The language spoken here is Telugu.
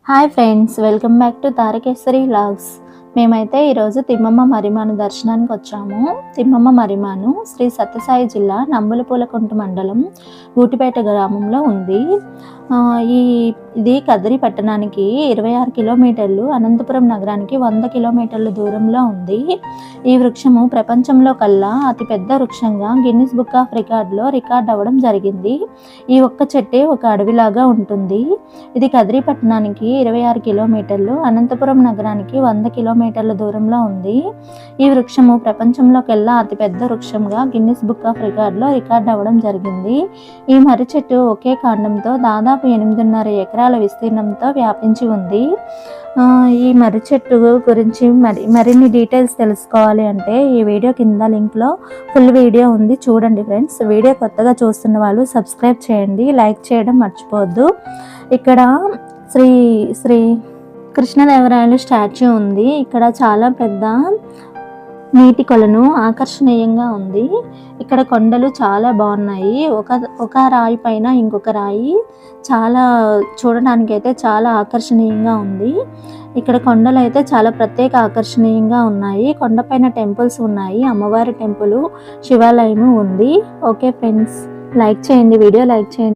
Hi friends, welcome back to Tarakeshwari vlogs. మేమైతే ఈరోజు తిమ్మమ్మ మర్రిమాను దర్శనానికి వచ్చాము. తిమ్మమ్మ మర్రిమాను శ్రీ సత్యసాయి జిల్లా నంబులపూలకుంట మండలం గూటిపేట గ్రామంలో ఉంది. ఇది కదిరి పట్టణానికి 26 కిలోమీటర్లు, అనంతపురం నగరానికి 100 కిలోమీటర్ల దూరంలో ఉంది. ఈ వృక్షము ప్రపంచంలో కల్లా అతిపెద్ద వృక్షంగా గిన్నిస్ బుక్ ఆఫ్ రికార్డులో రికార్డ్ అవ్వడం జరిగింది. ఈ ఒక్క చెట్టే ఒక అడవిలాగా ఉంటుంది. ఇది కదిరి పట్టణానికి 26 కిలోమీటర్లు, అనంతపురం నగరానికి 100 కిలోమీటర్ల దూరంలో ఉంది. ఈ వృక్షము ప్రపంచంలోకెల్లా అతిపెద్ద వృక్షంగా గిన్నిస్ బుక్ ఆఫ్ రికార్డులో రికార్డ్ అవ్వడం జరిగింది. ఈ మర్రి చెట్టు ఒకే కాండంతో దాదాపు 8.5 ఎకరాల విస్తీర్ణంతో వ్యాపించి ఉంది. ఈ మర్రి చెట్టు గురించి మరిన్ని డీటెయిల్స్ తెలుసుకోవాలి అంటే ఈ వీడియో కింద లింక్లో ఫుల్ వీడియో ఉంది, చూడండి ఫ్రెండ్స్. వీడియో కొత్తగా చూస్తున్న వాళ్ళు సబ్స్క్రైబ్ చేయండి, లైక్ చేయడం మర్చిపోవద్దు. ఇక్కడ శ్రీ కృష్ణదేవరాయలు స్టాచ్యూ ఉంది. ఇక్కడ చాలా పెద్ద నీటి కొలను ఆకర్షణీయంగా ఉంది. ఇక్కడ కొండలు చాలా బాగున్నాయి. ఒక రాయి పైన ఇంకొక రాయి చాలా చూడడానికైతే చాలా ఆకర్షణీయంగా ఉంది. ఇక్కడ కొండలు అయితే చాలా ప్రత్యేక ఆకర్షణీయంగా ఉన్నాయి. కొండపైన టెంపుల్స్ ఉన్నాయి, అమ్మవారి టెంపుల్, శివాలయము ఉంది. ఓకే ఫ్రెండ్స్, లైక్ చేయండి, వీడియో లైక్ చేయండి.